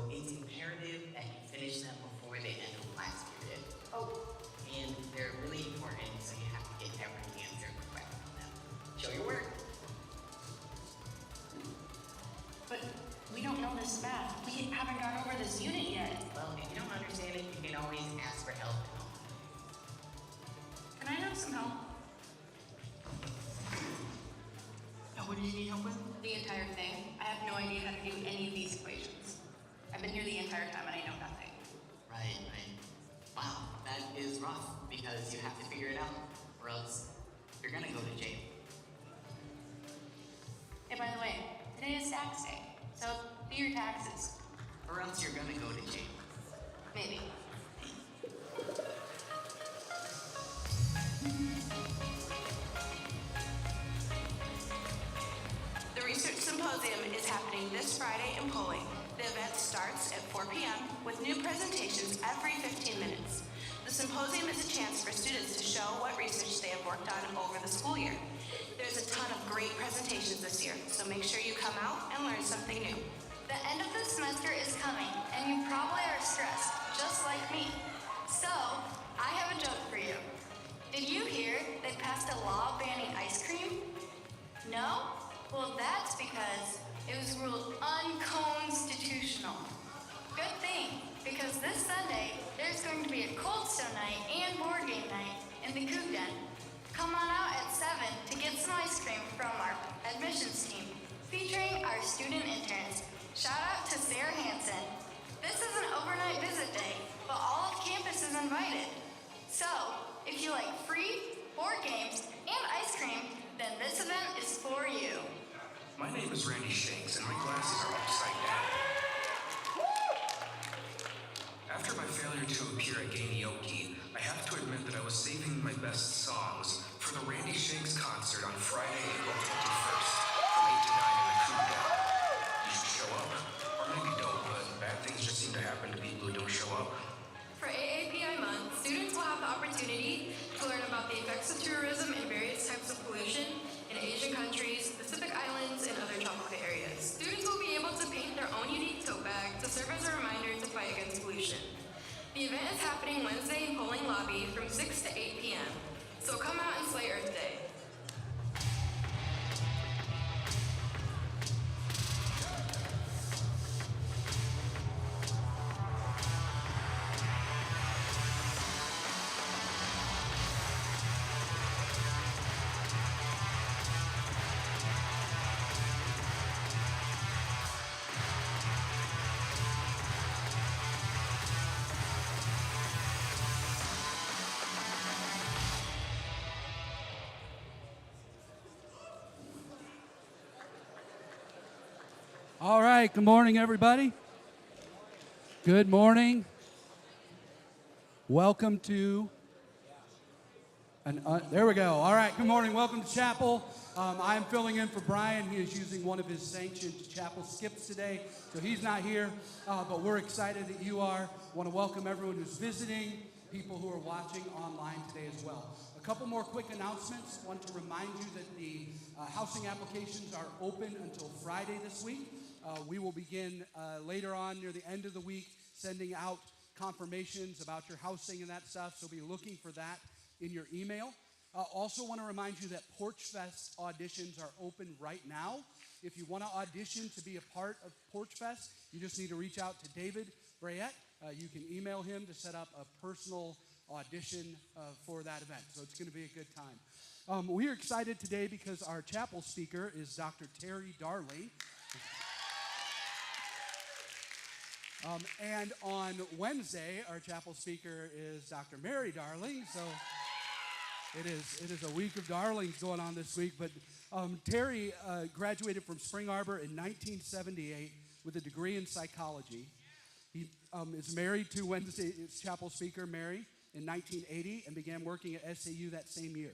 So it's imperative that you finish them before the end of class period. Oh, and they're really important, so you have to get every answer correct on them. Show your work. But we don't know this math. We haven't gone over this unit yet. Well, if you don't understand it, you can always ask for help. Can I have some help? Now, what do you need help with? The entire thing. I have no idea how to do any of these equations. I've been here the entire time and I know nothing. Right. Wow, that is rough because you have to figure it out or else you're gonna go to jail. Hey, by the way, today is tax day, so do your taxes. Or else you're gonna go to jail. Maybe. The Research Symposium is happening this Friday in Pulling. The event starts at 4 p.m. with new presentations every 15 minutes. The symposium is a chance for students to show what research they have worked on over the school year. There's a ton of great presentations this year, so make sure you come out and learn something new. The end of the semester is coming, and you probably are stressed, just like me. So, I have a joke for you. Did you hear they passed a law banning ice cream? No? Well, that's because it was ruled unconstitutional. Good thing, because this Sunday, there's going to be a Cold Stone night and board game night in the Coop Den. Come on out at 7 to get some ice cream from our admissions team, featuring our student interns. Shout out to Sarah Hansen. This is an overnight visit day, but all of campus is invited. So, if you like free, board games, and ice cream, then this event is for you. My name is Randy Shanks, and my glasses are upside down. After my failure to appear at Gainioki, I have to admit that I was saving my best songs for the Randy Shanks concert on Friday, April 21st, from 8 to 9 in the Coop Den. You should show up. Or maybe don't, but bad things just seem to happen to people who don't show up. For AAPI month, students will have the opportunity to learn about the effects of tourism and various types of pollution in Asian countries, Pacific Islands, and other tropical areas. Students will be able to paint their own unique tote bag to serve as a reminder to fight against pollution. The event is happening Wednesday in Polling Lobby from 6 to 8 p.m. So come out and slay Earth Day. All right, good morning, everybody. Good morning. Welcome to, there we go. All right, good morning. Welcome to chapel. I'm filling in for Brian. He is using one of his sanctioned chapel skips today, so he's not here, but we're excited that you are. Want to welcome everyone who's visiting, people who are watching online today as well. A couple more quick announcements. Want to remind you that the housing applications are open until Friday this week. We will begin later on near the end of the week sending out confirmations about your housing and that stuff, so be looking for that in your email. Also want to remind you that Porch Fest auditions are open right now. If you want to audition to be a part of Porch Fest, you just need to reach out to David Brayette. You can email him to set up a personal audition for that event, so it's going to be a good time. We are excited today because our chapel speaker is Dr. Terry Darling. And on Wednesday, our chapel speaker is Dr. Mary Darling. So it is a week of darlings going on this week. But Terry graduated from Spring Arbor in 1978 with a degree in psychology. He is married to Wednesday's chapel speaker, Mary, in 1980 and began working at SAU that same year.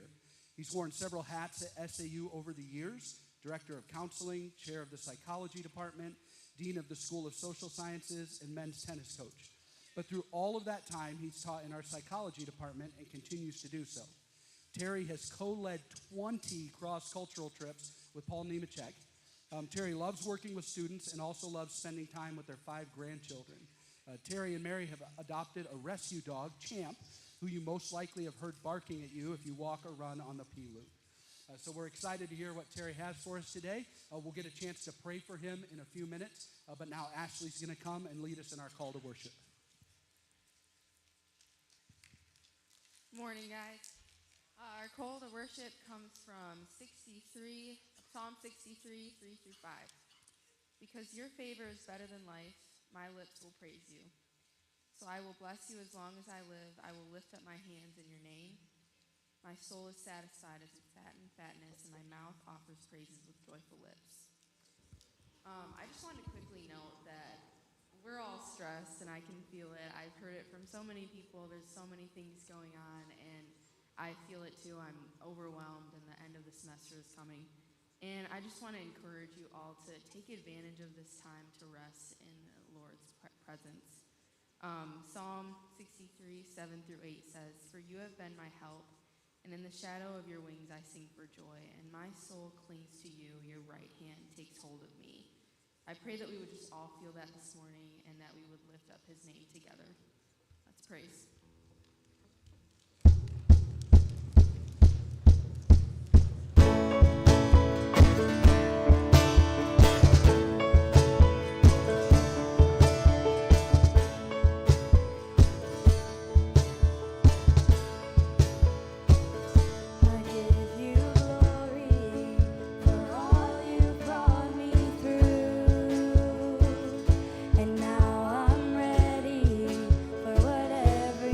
He's worn several hats at SAU over the years: director of counseling, chair of the psychology department, dean of the School of Social Sciences, and men's tennis coach. But through all of that time, he's taught in our psychology department and continues to do so. Terry has co-led 20 cross-cultural trips with Paul Nemecek. Terry loves working with students and also loves spending time with their 5 grandchildren. Terry and Mary have adopted a rescue dog, Champ, who you most likely have heard barking at you if you walk or run on the P-Loop. So we're excited to hear what Terry has for us today. We'll get a chance to pray for him in a few minutes, but now Ashley's going to come and lead us in our call to worship. Morning, guys. Our call to worship comes from Psalm 63, 3 through 5. Because your favor is better than life, my lips will praise you. So I will bless you as long as I live. I will lift up my hands in your name. My soul is satisfied as with fatness, and my mouth offers praises with joyful lips. I just wanted to quickly note that we're all stressed, and I can feel it. I've heard it from so many people. There's so many things going on, and I feel it too. I'm overwhelmed, and the end of the semester is coming. And I just want to encourage you all to take advantage of this time to rest in the Lord's presence. Psalm 63, 7 through 8 says, "For you have been my help, and in the shadow of your wings I sing for joy, and my soul clings to you. Your right hand takes hold of me." I pray that we would just all feel that this morning and that we would lift up his name together. Let's praise. And now I'm ready for whatever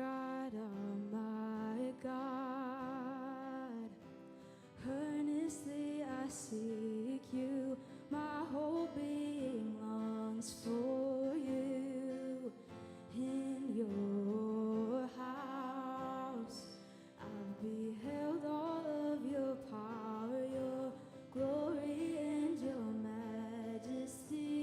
God, oh my God, earnestly I seek you, my whole being longs for you. In your house I've beheld all of your power, your glory and your majesty.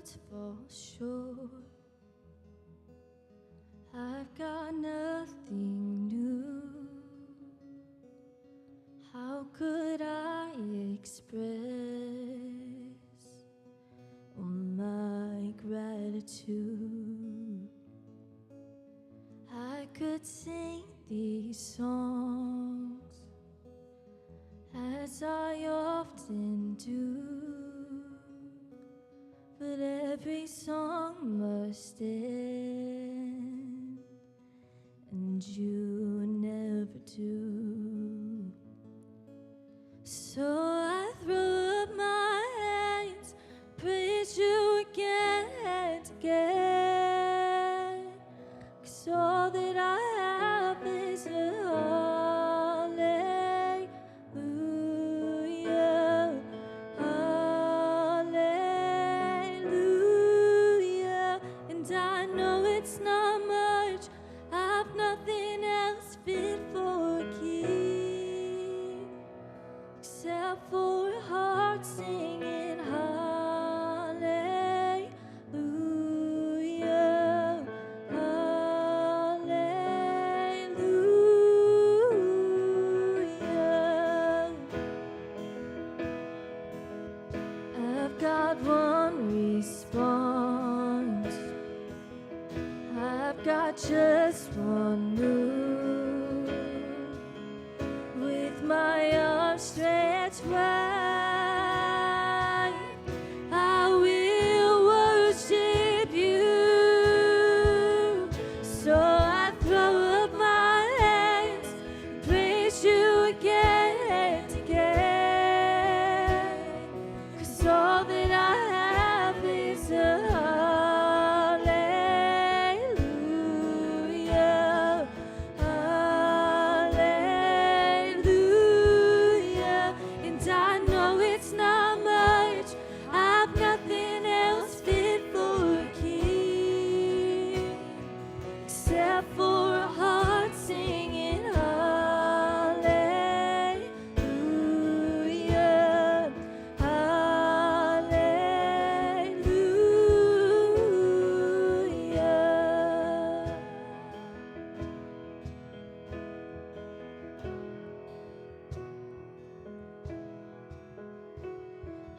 words fall short. I've got nothing new. How could I express all my gratitude? I could sing these songs as I often do, but every song must end, and you never do. So I throw up my hands, praise you again and again, 'cause all that I have is a hallelujah, hallelujah. And I know it's not much, I've nothing else fit for a king, except for a heart singing hallelujah, hallelujah. I've got one response, I've got just one move. With my arms stretched wide, I will worship you. So I throw up my hands, praise you again and again, 'cause all that I have is a hallelujah, hallelujah. And I know it's not much, I've nothing else fit for a king, except for a heart singing hallelujah, hallelujah.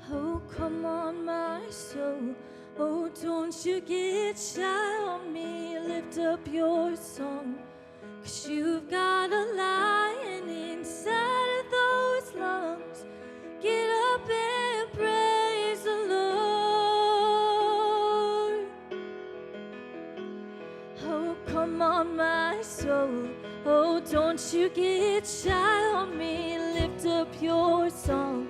Oh, come on, my soul. Oh, don't you get shy on me. Lift up your song, 'cause you've got a lion inside of those lungs. Get up and praise the Lord. Oh, come on, my soul. Oh, don't you get shy on me. Lift up your song,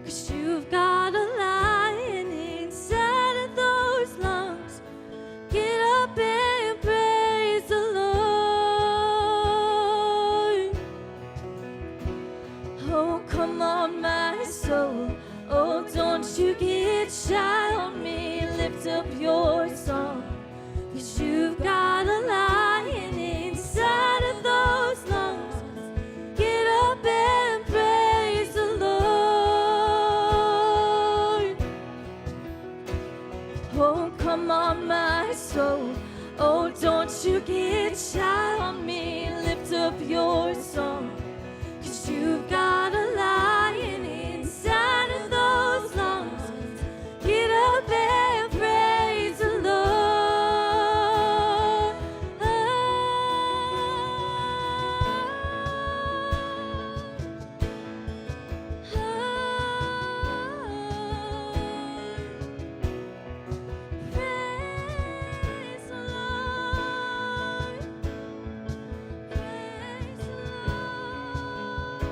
'cause you've got a lion inside of those lungs. Get up and praise the Lord. Oh, come on, my soul. Oh, don't you get shy on me. Lift up your song, 'cause you've got a lion inside of those lungs. Get up and praise the Lord. Oh, come on, my soul. Oh, don't you get shy on me. Lift up your song, 'cause you've got a lion inside of those lungs. Get up and praise the Lord. Praise the Lord. Praise the Lord.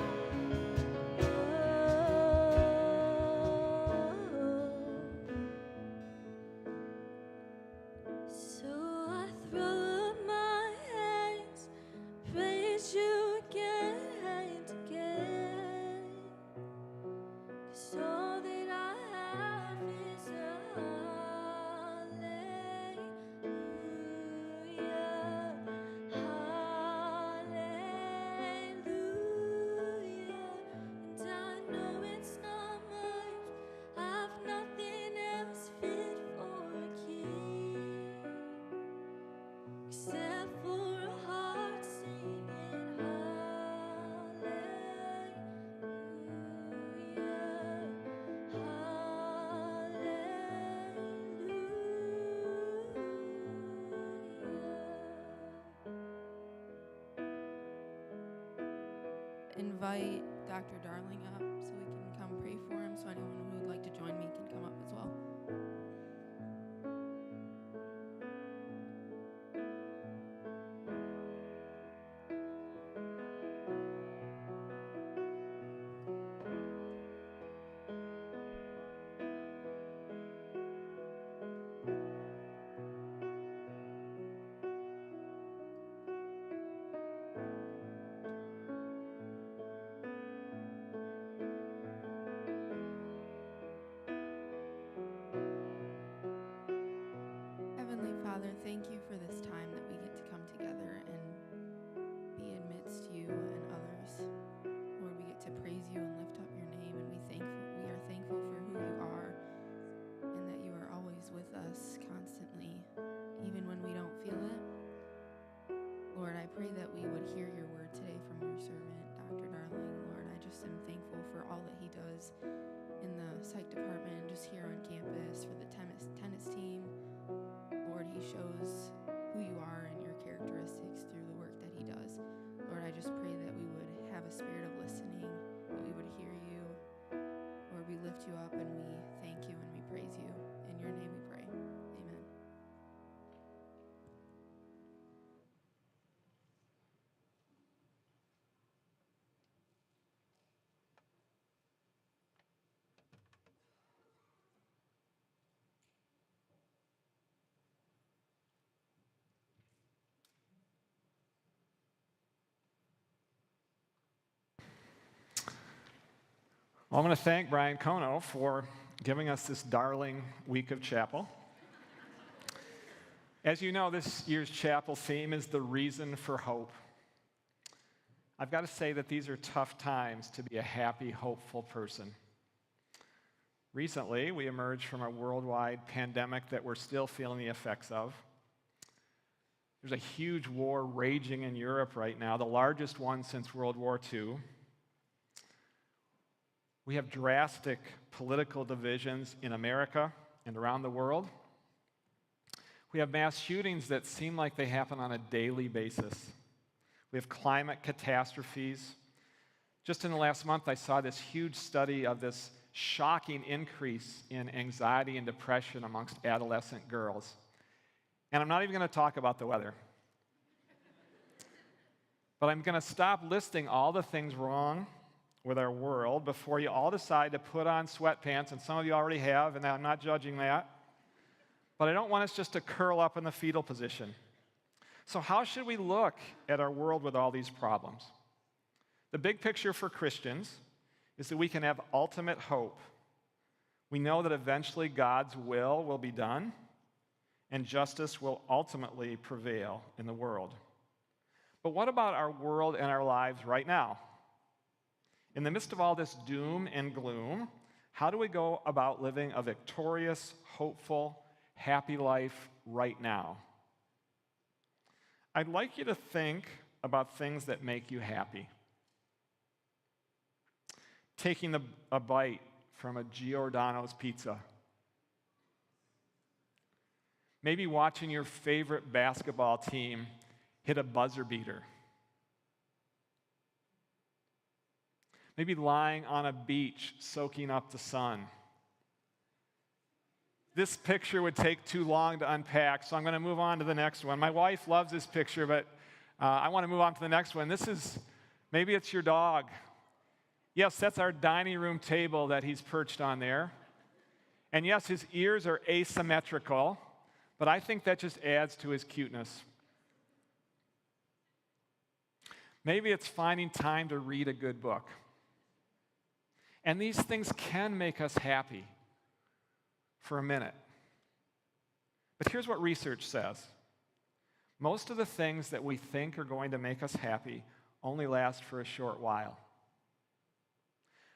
invite Dr. Darling up so we can come pray for him, so anyone who would like to join me can come up as well. Heavenly Father, thank you for this time that we get to come together and be amidst you and others. Lord, we get to praise you and lift up your name, and we are thankful for who you are and that you are always with us constantly, even when we don't feel it. Lord, I pray that we would hear your word today from your servant, Dr. Darling. Lord, I just am thankful for all that he does in the psych department and just here on campus for the tennis team. Lord, he shows who you are and your characteristics through the work that he does. Lord, I just pray that we would have a spirit of listening, that we would hear you. Lord, we lift you up and we thank you and we praise you. In your name we pray. Amen. Well, I'm going to thank Brian Kono for giving us this darling week of chapel. As you know, this year's chapel theme is the reason for hope. I've got to say that these are tough times to be a happy, hopeful person. Recently, we emerged from a worldwide pandemic that we're still feeling the effects of. There's a huge war raging in Europe right now, the largest one since World War II. We have drastic political divisions in America and around the world. We have mass shootings that seem like they happen on a daily basis. We have climate catastrophes. Just in the last month, I saw this huge study of this shocking increase in anxiety and depression amongst adolescent girls. And I'm not even going to talk about the weather. But I'm going to stop listing all the things wrong with our world before you all decide to put on sweatpants, and some of you already have, and I'm not judging that. But I don't want us just to curl up in the fetal position. So how should we look at our world with all these problems? The big picture for Christians is that we can have ultimate hope. We know that eventually God's will be done, and justice will ultimately prevail in the world. But what about our world and our lives right now? In the midst of all this doom and gloom, how do we go about living a victorious, hopeful, happy life right now? I'd like you to think about things that make you happy. Taking a bite from a Giordano's pizza. Maybe watching your favorite basketball team hit a buzzer beater. Maybe lying on a beach, soaking up the sun. This picture would take too long to unpack, so I'm going to move on to the next one. My wife loves this picture, but I want to move on to the next one. Maybe it's your dog. Yes, that's our dining room table that he's perched on there. And yes, his ears are asymmetrical, but I think that just adds to his cuteness. Maybe it's finding time to read a good book. And these things can make us happy for a minute. But here's what research says. Most of the things that we think are going to make us happy only last for a short while.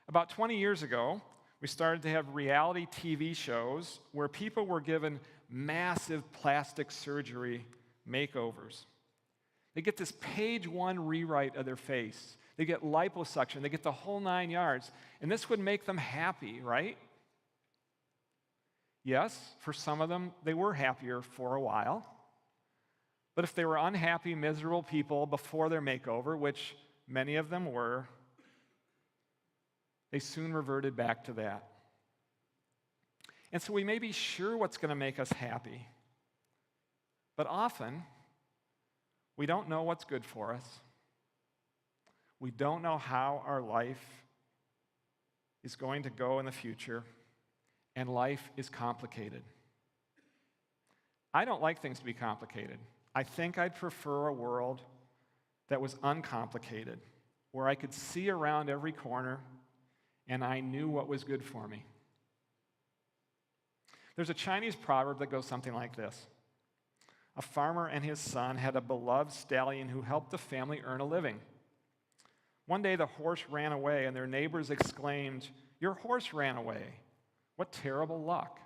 About 20 years ago, we started to have reality TV shows where people were given massive plastic surgery makeovers. They get this page one rewrite of their face. They get liposuction. They get the whole 9 yards. And this would make them happy, right? Yes, for some of them, they were happier for a while. But if they were unhappy, miserable people before their makeover, which many of them were, They soon reverted back to that. And so we may be sure what's going to make us happy, but often we don't know what's good for us. We don't know how our life is going to go in the future, and life is complicated. I don't like things to be complicated. I think I'd prefer a world that was uncomplicated, where I could see around every corner and I knew what was good for me. There's a Chinese proverb that goes something like this. A farmer and his son had a beloved stallion who helped the family earn a living. One day the horse ran away, and their neighbors exclaimed, "Your horse ran away. What terrible luck."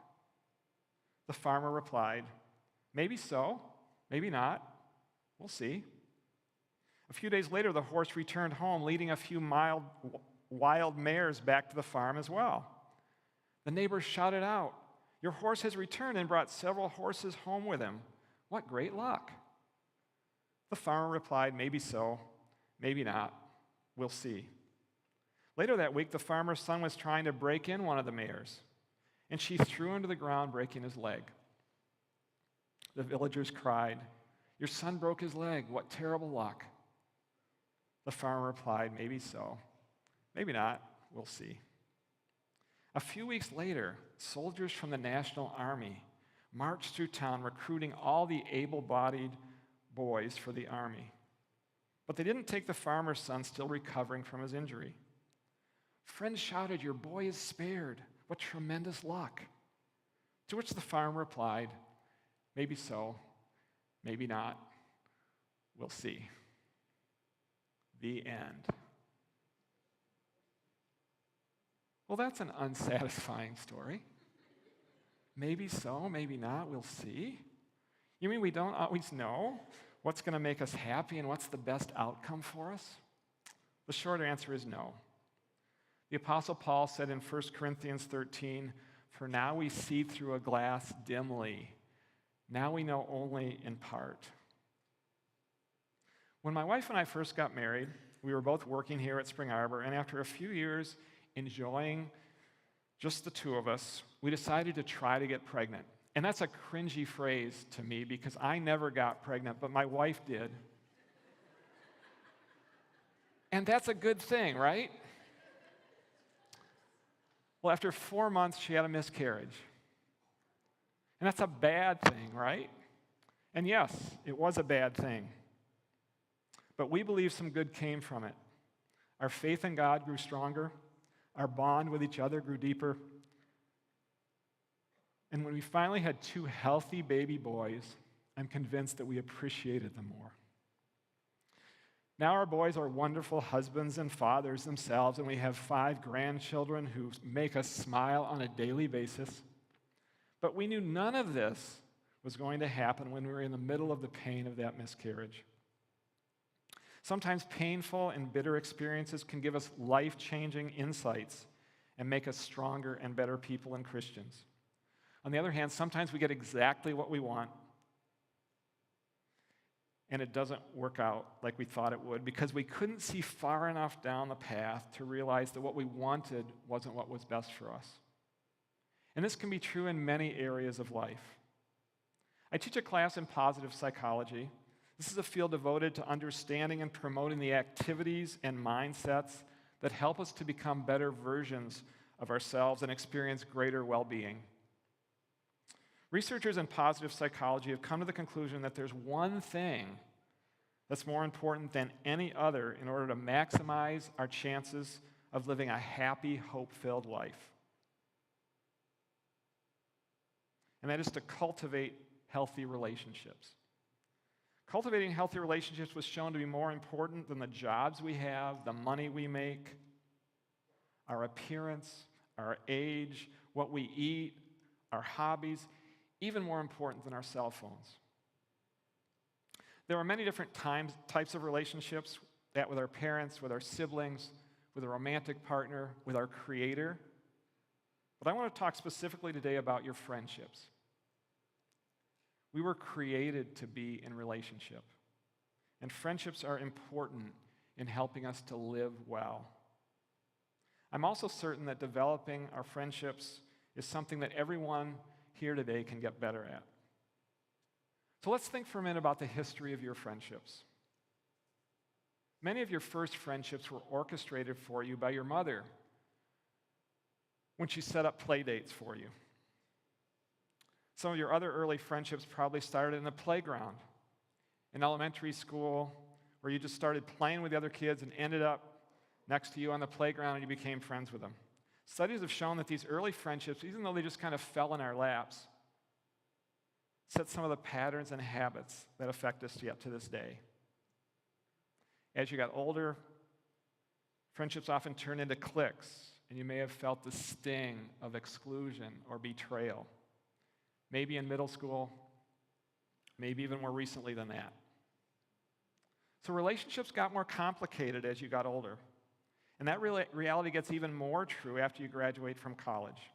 The farmer replied, "Maybe so, maybe not. We'll see." A few days later, the horse returned home, leading a few wild mares back to the farm as well. The neighbors shouted out, "Your horse has returned and brought several horses home with him. What great luck." The farmer replied, "Maybe so, maybe not. We'll see." Later that week, the farmer's son was trying to break in one of the mares, and she threw him to the ground, breaking his leg. The villagers cried, "Your son broke his leg. What terrible luck." The farmer replied, "Maybe so, maybe not. We'll see." A few weeks later, soldiers from the National Army marched through town recruiting all the able-bodied boys for the army. But they didn't take the farmer's son, still recovering from his injury. Friends shouted, "Your boy is spared. What tremendous luck." To which the farmer replied, "Maybe so, maybe not. We'll see." The end. Well, that's an unsatisfying story. Maybe so, maybe not. We'll see. You mean we don't always know what's going to make us happy and what's the best outcome for us? The short answer is no. The Apostle Paul said in 1 Corinthians 13, "For now we see through a glass dimly. Now we know only in part." When my wife and I first got married, we were both working here at Spring Arbor, and after a few years enjoying just the two of us, we decided to try to get pregnant. And that's a cringy phrase to me because I never got pregnant, but my wife did. And that's a good thing, right? Well, after 4 months, she had a miscarriage. And that's a bad thing, right? And yes, it was a bad thing. But we believe some good came from it. Our faith in God grew stronger. Our bond with each other grew deeper. And when we finally had 2 healthy baby boys, I'm convinced that we appreciated them more. Now our boys are wonderful husbands and fathers themselves, and we have 5 grandchildren who make us smile on a daily basis. But we knew none of this was going to happen when we were in the middle of the pain of that miscarriage. Sometimes painful and bitter experiences can give us life-changing insights and make us stronger and better people and Christians. On the other hand, sometimes we get exactly what we want, and it doesn't work out like we thought it would because we couldn't see far enough down the path to realize that what we wanted wasn't what was best for us. And this can be true in many areas of life. I teach a class in positive psychology. This is a field devoted to understanding and promoting the activities and mindsets that help us to become better versions of ourselves and experience greater well-being. Researchers in positive psychology have come to the conclusion that there's one thing that's more important than any other in order to maximize our chances of living a happy, hope-filled life. And that is to cultivate healthy relationships. Cultivating healthy relationships was shown to be more important than the jobs we have, the money we make, our appearance, our age, what we eat, our hobbies, even more important than our cell phones. There are many different types of relationships, that with our parents, with our siblings, with a romantic partner, with our Creator. But I want to talk specifically today about your friendships. We were created to be in relationship, and friendships are important in helping us to live well. I'm also certain that developing our friendships is something that everyone here today can get better at. So let's think for a minute about the history of your friendships. Many of your first friendships were orchestrated for you by your mother when she set up play dates for you. Some of your other early friendships probably started in the playground, in elementary school, where you just started playing with the other kids and ended up next to you on the playground and you became friends with them. Studies have shown that these early friendships, even though they just kind of fell in our laps, set some of the patterns and habits that affect us yet to this day. As you got older, friendships often turn into cliques, and you may have felt the sting of exclusion or betrayal. Maybe in middle school, maybe even more recently than that. So relationships got more complicated as you got older. And that reality gets even more true after you graduate from college.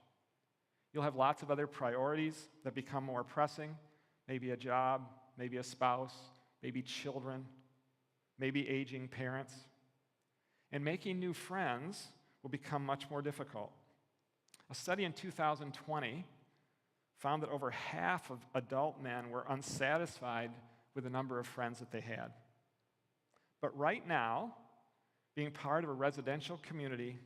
You'll have lots of other priorities that become more pressing, maybe a job, maybe a spouse, maybe children, maybe aging parents. And making new friends will become much more difficult. A study in 2020 found that over half of adult men were unsatisfied with the number of friends that they had. But right now, being part of a residential community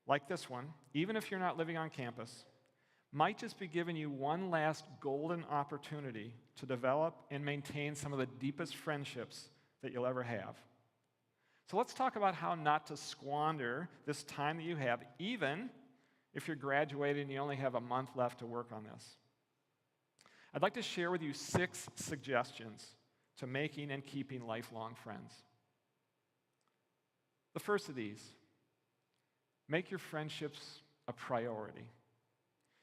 like this one, even if you're not living on campus, might just be giving you one last golden opportunity to develop and maintain some of the deepest friendships that you'll ever have. So let's talk about how not to squander this time that you have, even if you're graduating and you only have a month left to work on this. I'd like to share with you 6 suggestions to making and keeping lifelong friends. The first of these, make your friendships a priority.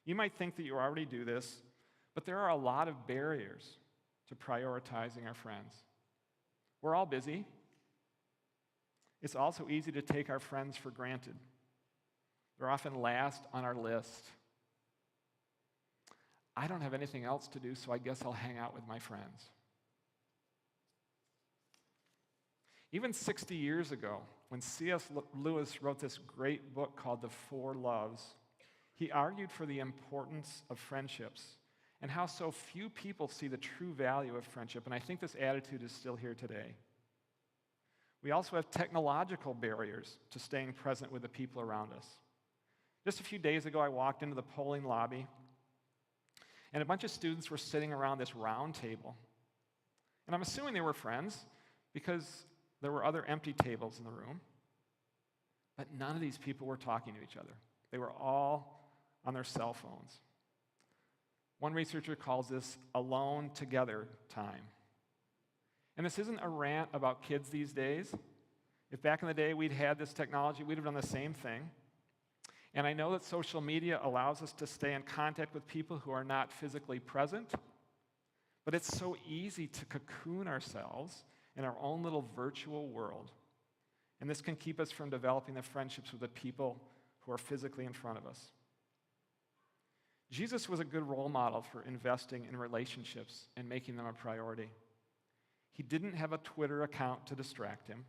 You might think that you already do this, but there are a lot of barriers to prioritizing our friends. We're all busy. It's also easy to take our friends for granted. They're often last on our list. I don't have anything else to do, so I guess I'll hang out with my friends. Even 60 years ago, when C.S. Lewis wrote this great book called The Four Loves, he argued for the importance of friendships and how so few people see the true value of friendship, and I think this attitude is still here today. We also have technological barriers to staying present with the people around us. Just a few days ago, I walked into the polling lobby, and a bunch of students were sitting around this round table. And I'm assuming they were friends because there were other empty tables in the room, but none of these people were talking to each other. They were all on their cell phones. One researcher calls this alone together time. And this isn't a rant about kids these days. If back in the day we'd had this technology, we'd have done the same thing. And I know that social media allows us to stay in contact with people who are not physically present, but it's so easy to cocoon ourselves in our own little virtual world. And this can keep us from developing the friendships with the people who are physically in front of us. Jesus was a good role model for investing in relationships and making them a priority. He didn't have a Twitter account to distract him.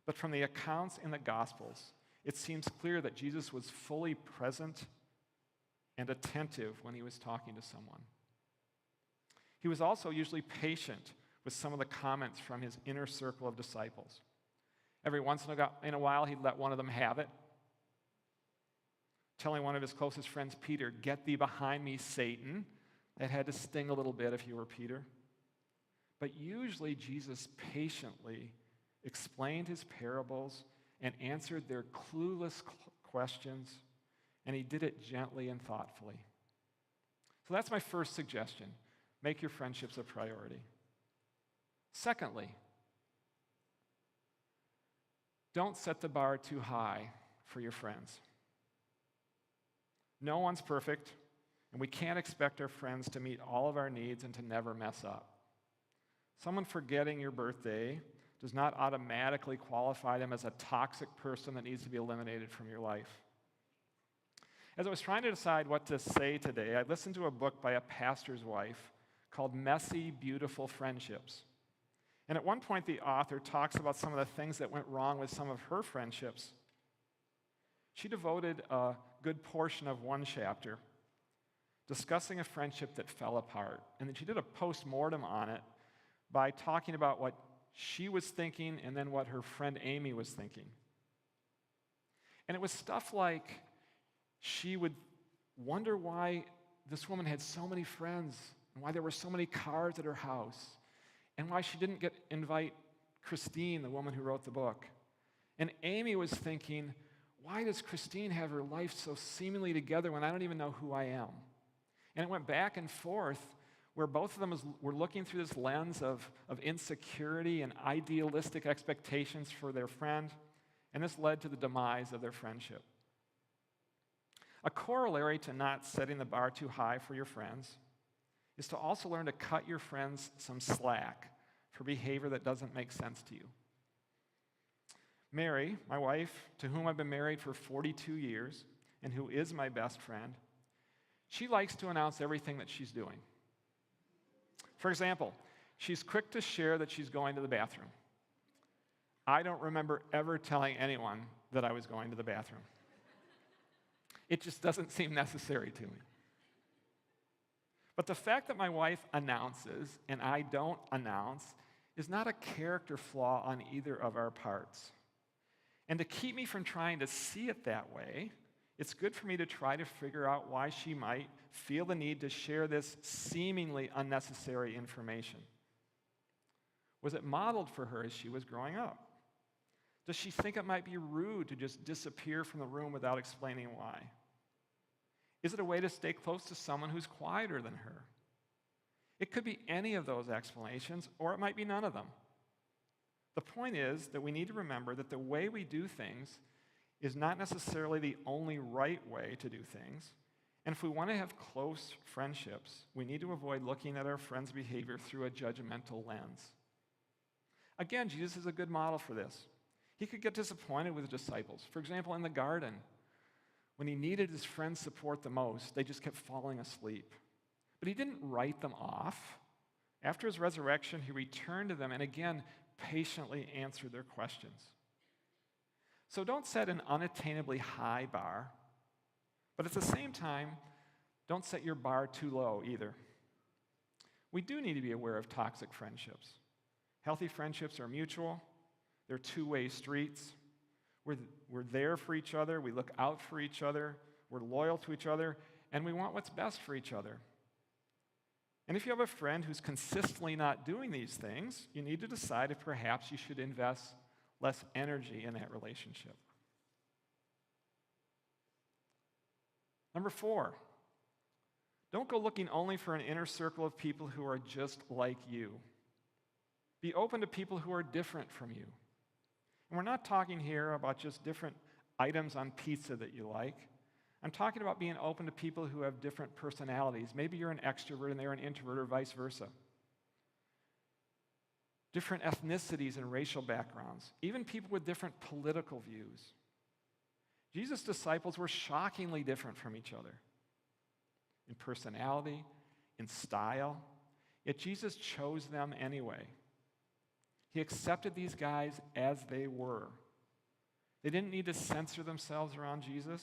But from the accounts in the Gospels, it seems clear that Jesus was fully present and attentive when he was talking to someone. He was also usually patient with some of the comments from his inner circle of disciples. Every once in a while, he'd let one of them have it, telling one of his closest friends, Peter, "Get thee behind me, Satan." That had to sting a little bit if you were Peter. But usually, Jesus patiently explained his parables and answered their clueless questions, and he did it gently and thoughtfully. So that's my first suggestion. Make your friendships a priority. Secondly, don't set the bar too high for your friends. No one's perfect, and we can't expect our friends to meet all of our needs and to never mess up. Someone forgetting your birthday does not automatically qualify them as a toxic person that needs to be eliminated from your life. As I was trying to decide what to say today, I listened to a book by a pastor's wife called Messy, Beautiful Friendships. And at one point, the author talks about some of the things that went wrong with some of her friendships. She devoted a good portion of one chapter discussing a friendship that fell apart. And then she did a post-mortem on it by talking about what she was thinking and then what her friend Amy was thinking. And it was stuff like she would wonder why this woman had so many friends and why there were so many cars at her house and why she didn't invite Christine, the woman who wrote the book. And Amy was thinking, why does Christine have her life so seemingly together when I don't even know who I am? And it went back and forth where both of them were looking through this lens of insecurity and idealistic expectations for their friend, and this led to the demise of their friendship. A corollary to not setting the bar too high for your friends is to also learn to cut your friends some slack for behavior that doesn't make sense to you. Mary, my wife, to whom I've been married for 42 years and who is my best friend, she likes to announce everything that she's doing. For example, she's quick to share that she's going to the bathroom. I don't remember ever telling anyone that I was going to the bathroom. It just doesn't seem necessary to me. But the fact that my wife announces and I don't announce is not a character flaw on either of our parts. And to keep me from trying to see it that way, it's good for me to try to figure out why she might feel the need to share this seemingly unnecessary information. Was it modeled for her as she was growing up? Does she think it might be rude to just disappear from the room without explaining why? Is it a way to stay close to someone who's quieter than her? It could be any of those explanations, or it might be none of them. The point is that we need to remember that the way we do things is not necessarily the only right way to do things. And if we want to have close friendships, we need to avoid looking at our friends' behavior through a judgmental lens. Again, Jesus is a good model for this. He could get disappointed with his disciples. For example, in the garden, when he needed his friends' support the most, they just kept falling asleep. But he didn't write them off. After his resurrection, he returned to them and again patiently answered their questions. So don't set an unattainably high bar, but at the same time, don't set your bar too low either. We do need to be aware of toxic friendships. Healthy friendships are mutual. They're two-way streets. We're there for each other. We look out for each other. We're loyal to each other. And we want what's best for each other. And if you have a friend who's consistently not doing these things, you need to decide if perhaps you should invest less energy in that relationship. Number 4, don't go looking only for an inner circle of people who are just like you. Be open to people who are different from you. And we're not talking here about just different items on pizza that you like. I'm talking about being open to people who have different personalities. Maybe you're an extrovert and they're an introvert, or vice versa. Different ethnicities and racial backgrounds, even people with different political views. Jesus' disciples were shockingly different from each other in personality, in style, yet Jesus chose them anyway. He accepted these guys as they were. They didn't need to censor themselves around Jesus.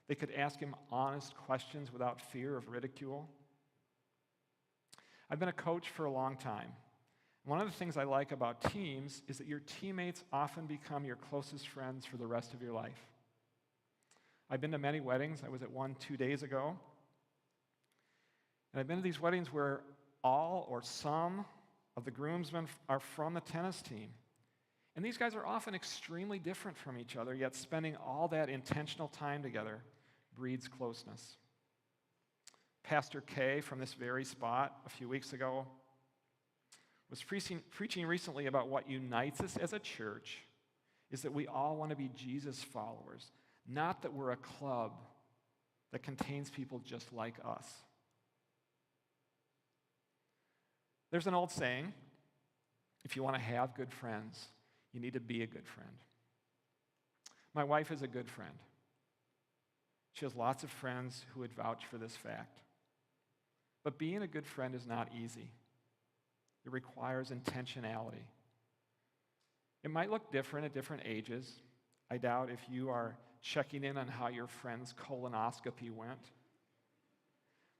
They could ask him honest questions without fear of ridicule. I've been a coach for a long time. One of the things I like about teams is that your teammates often become your closest friends for the rest of your life. I've been to many weddings. I was at one 2 days ago. And I've been to these weddings where all or some of the groomsmen are from the tennis team. And these guys are often extremely different from each other, yet spending all that intentional time together breeds closeness. Pastor Kay from this very spot a few weeks ago was preaching recently about what unites us as a church is that we all want to be Jesus followers, not that we're a club that contains people just like us. There's an old saying, if you want to have good friends, you need to be a good friend. My wife is a good friend. She has lots of friends who would vouch for this fact. But being a good friend is not easy. It requires intentionality. It might look different at different ages. I doubt if you are checking in on how your friend's colonoscopy went.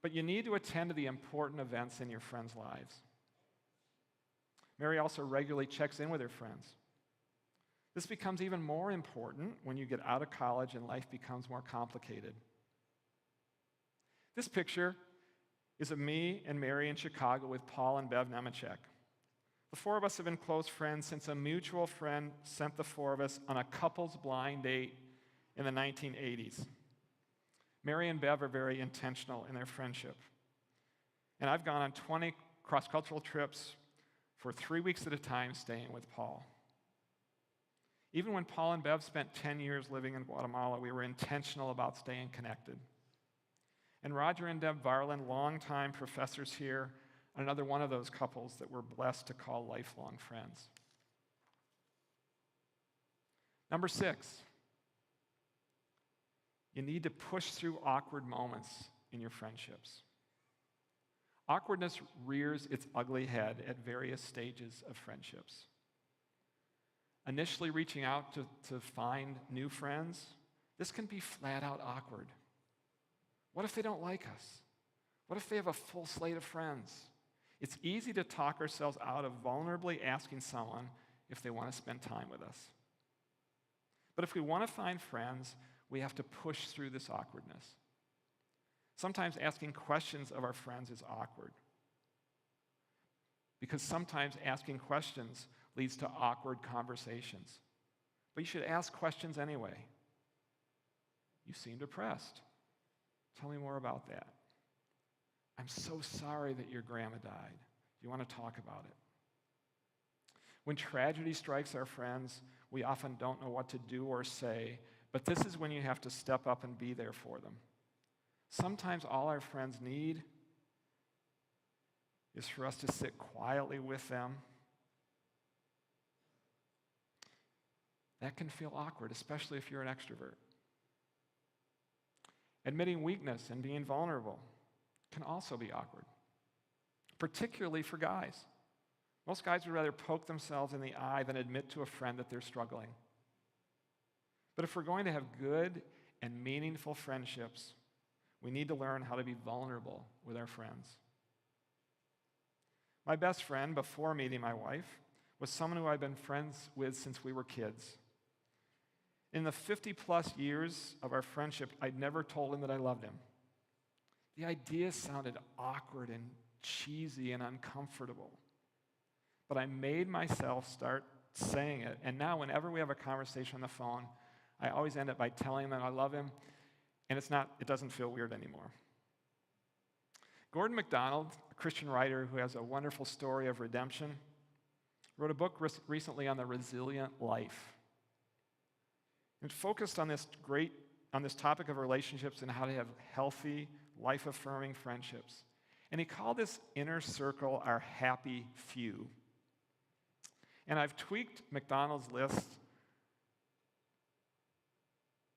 But you need to attend to the important events in your friends' lives. Mary also regularly checks in with her friends. This becomes even more important when you get out of college and life becomes more complicated. This picture is of me and Mary in Chicago with Paul and Bev Nemecek. The four of us have been close friends since a mutual friend sent the four of us on a couple's blind date in the 1980s. Mary and Bev are very intentional in their friendship. And I've gone on 20 cross-cultural trips for 3 weeks at a time staying with Paul. Even when Paul and Bev spent 10 years living in Guatemala, we were intentional about staying connected. And Roger and Deb Varland, longtime professors here, another one of those couples that we're blessed to call lifelong friends. Number 6, you need to push through awkward moments in your friendships. Awkwardness rears its ugly head at various stages of friendships. Initially reaching out to find new friends, this can be flat out awkward. What if they don't like us? What if they have a full slate of friends? It's easy to talk ourselves out of vulnerably asking someone if they want to spend time with us. But if we want to find friends, we have to push through this awkwardness. Sometimes asking questions of our friends is awkward, because sometimes asking questions leads to awkward conversations. But you should ask questions anyway. You seem depressed. Tell me more about that. I'm so sorry that your grandma died. Do you want to talk about it? When tragedy strikes our friends, we often don't know what to do or say, but this is when you have to step up and be there for them. Sometimes all our friends need is for us to sit quietly with them. That can feel awkward, especially if you're an extrovert. Admitting weakness and being vulnerable can also be awkward, particularly for guys. Most guys would rather poke themselves in the eye than admit to a friend that they're struggling. But if we're going to have good and meaningful friendships, we need to learn how to be vulnerable with our friends. My best friend, before meeting my wife, was someone who I've been friends with since we were kids. In the 50-plus years of our friendship, I'd never told him that I loved him. The idea sounded awkward and cheesy and uncomfortable. But I made myself start saying it, and now whenever we have a conversation on the phone, I always end up by telling him that I love him, and it doesn't feel weird anymore. Gordon MacDonald, a Christian writer who has a wonderful story of redemption, wrote a book recently on the resilient life. It focused on this topic of relationships and how to have healthy, life-affirming friendships. And he called this inner circle our happy few. And I've tweaked MacDonald's list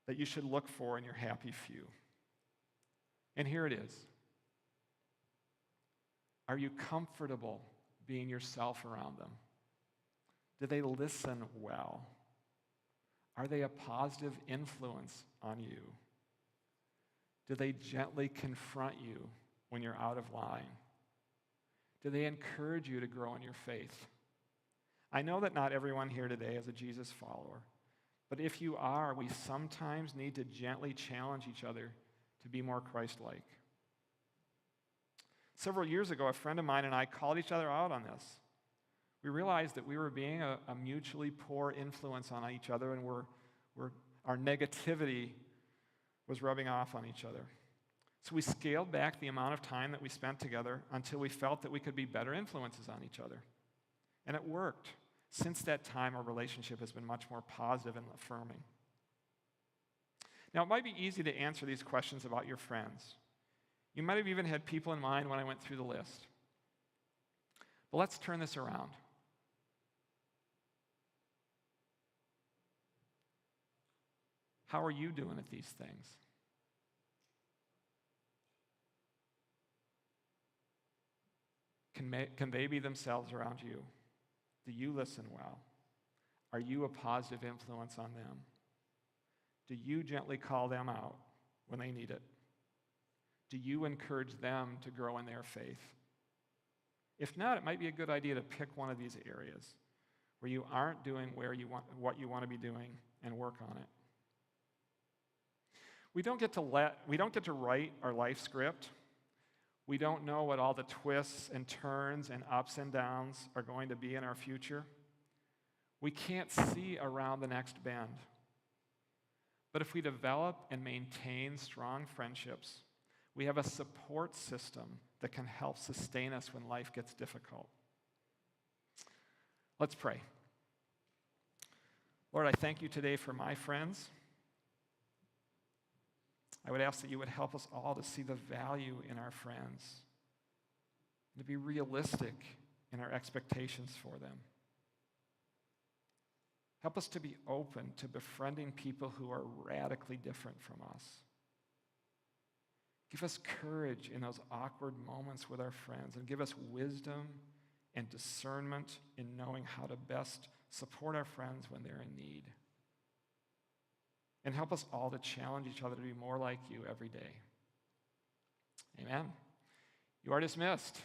that you should look for in your happy few. And here it is. Are you comfortable being yourself around them? Do they listen well? Are they a positive influence on you? Do they gently confront you when you're out of line? Do they encourage you to grow in your faith? I know that not everyone here today is a Jesus follower, but if you are, we sometimes need to gently challenge each other to be more Christ-like. Several years ago, a friend of mine and I called each other out on this. We realized that we were being a mutually poor influence on each other, and our negativity was rubbing off on each other. So we scaled back the amount of time that we spent together until we felt that we could be better influences on each other. And it worked. Since that time, our relationship has been much more positive and affirming. Now, it might be easy to answer these questions about your friends. You might have even had people in mind when I went through the list. But let's turn this around. How are you doing at these things? Can they be themselves around you? Do you listen well? Are you a positive influence on them? Do you gently call them out when they need it? Do you encourage them to grow in their faith? If not, it might be a good idea to pick one of these areas where you aren't doing what you want to be doing and work on it. We don't get to write our life script. We don't know what all the twists and turns and ups and downs are going to be in our future. We can't see around the next bend. But if we develop and maintain strong friendships, we have a support system that can help sustain us when life gets difficult. Let's pray. Lord, I thank you today for my friends. I would ask that you would help us all to see the value in our friends and to be realistic in our expectations for them. Help us to be open to befriending people who are radically different from us. Give us courage in those awkward moments with our friends, and give us wisdom and discernment in knowing how to best support our friends when they're in need. And help us all to challenge each other to be more like you every day. Amen. You are dismissed.